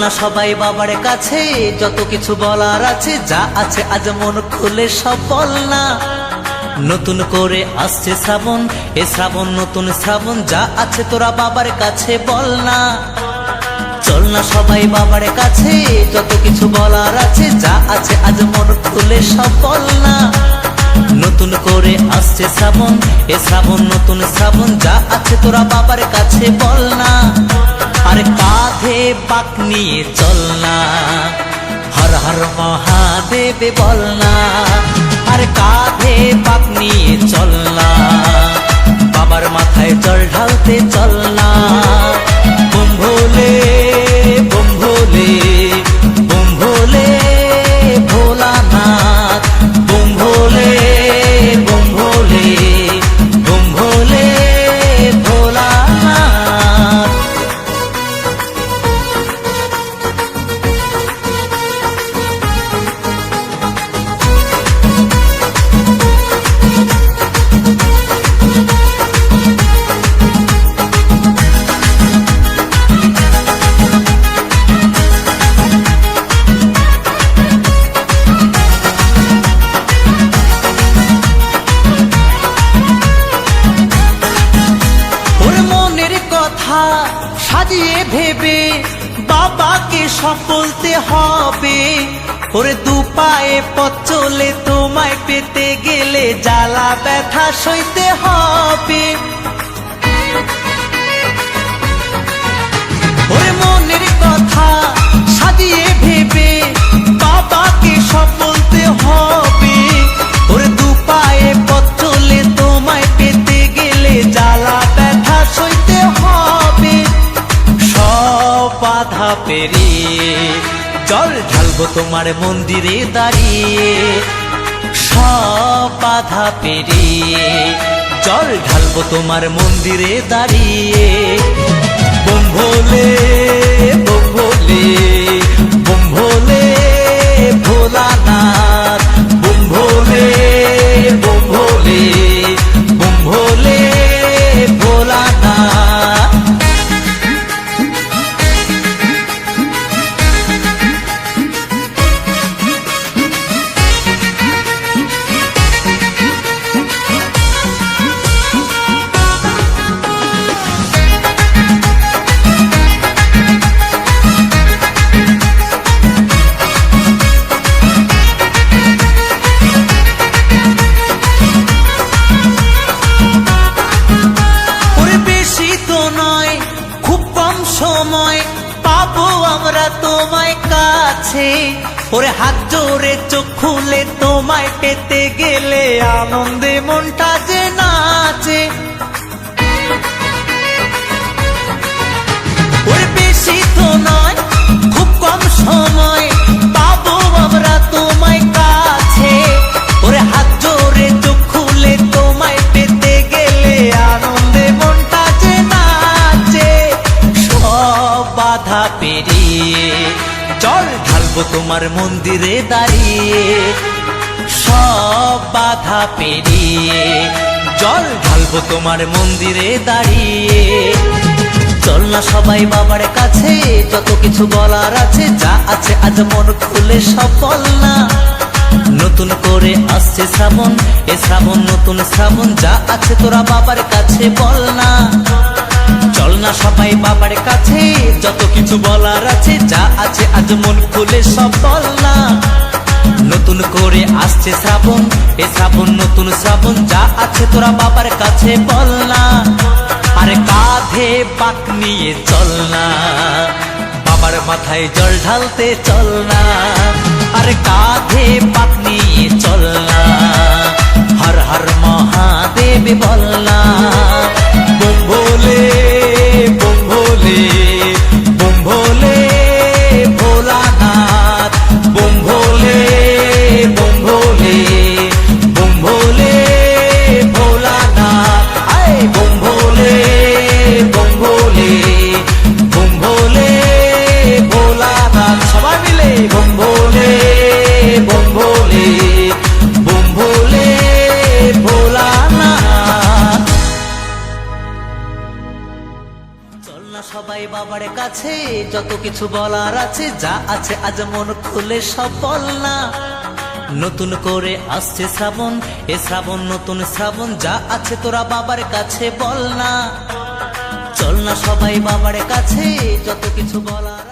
না সবাই বাবার কাছে, যত কিছু বলার আছে, যা আছে আজ মন খুলে সব বল না। নতুন করে আসছে শ্রাবণ, এ শ্রাবণ নতুন শ্রাবণ, যা আছে তোরা বাবার কাছে বল না। চল না সবাই বাবার কাছে, যত কিছু বলার আছে, যা আছে আজ মন খুলে সব বল না। নতুন করে আসছে শ্রাবণ, এ শ্রাবণ নতুন শ্রাবণ, যা আছে তোরা বাবার কাছে বল না। আরে কাঁধে বাঁক নিয়ে চল না, হর হর মহাদেব বল না। আরে কাঁধে বাঁক নিয়ে চল না, বাবার মাথায় জল ঢালতে চল না। বুম ভোলে বুম ভোলে বুম ভোলে ভোলানাথ, বুম ভোলে বুম ভোলে বুম ভোলে ভোলানাথ। সাজিয়ে ভেবে বাবাকে সব বলতে হবে। ওরে দু পায়ে পথ চলে তোমায় পেতে গেলে জ্বালা ব্যথা সইতে হবে। ওরে মনের কথা সাজিয়ে ভেবে বাবাকে সব বলতে হবে। ওরে দু পায়ে পথ চলে তোমায় পেতে গেলে জ্বালা ব্যথা সইতে হবে। সব বাধা পেরিয়ে জল ঢালবো তোমার মন্দিরে দাঁড়িয়ে। সব বাধা পেরিয়ে জল ঢালবো তোমার মন্দিরে দাঁড়িয়ে। বুম ভোলে বুম ভোলে বুম ভোলে ভোলানাথ, বুম ভোলে বুম ভোলে বুম ভোলে ভোলানাথ। সময় পাবো আমরা তোমায় কাছে। ওরে হাত জোরে চোখ খুলে তোমায় পেতে গেলে আনন্দে মনটা যে নাচে। ওরে বেশি তো নয় খুব কম সময় পাবো আমরা তোমায় কাছে। ওরে হাত জোরে চোখ খুলে তোমায় পেতে গেলে আনন্দে মনটা যে নাচে। বাধা পেরিয়ে জল ঢালবো তোমার মন্দিরে দাঁড়িয়ে। সব বাধা পেরিয়ে জল ঢালবো তোমার মন্দিরে দাঁড়িয়ে। চল না সবাই বাবার কাছে, যত কিছু বলার আছে, যা আছে আজ মন খুলে সব বল না। নতুন করে আসছে শ্রাবণ, এ শ্রাবণ নতুন শ্রাবণ, যা আছে তোরা বাবার কাছে বল না। চল না সবাই বাবার কাছে, যত কিছু বলার আছে, যা আছে আজ মন খুলে সব বল না। নতুন করে আসছে শ্রাবণ, এ শ্রাবণ নতুন শ্রাবণ, যা আছে তোরা বাবার কাছে বল না। আরে কাঁধে বাঁক নিয়ে চল না, বাবার মাথায় জল ঢালতে চল না। আরে কাঁধে বাঁক নিয়ে চল না, হর হর মহাদেব বল না। বুম ভোলে বুম ভোলে বুম ভোলে ভোলানাথ, বুম ভোলে বুম ভোলে বুম ভোলে ভোলানাথ। আয় বুম ভোলে বুম ভোলে বুম ভোলে ভোলানাথ। সবাই মিলে বুম ভোলে বুম ভোলে বুম ভোলে ভোলানাথ। চল না সবাই বাবার কাছে, যত কিছু বলার আছে, যা আছে আজ মন খুলে সব বল না। নতুন করে আসছে শ্রাবণ, এ শ্রাবণ নতুন শ্রাবণ, যা আছে তোরা বাবার কাছে বল না। চল না সবাই বাবার কাছে, যত কিছু বলার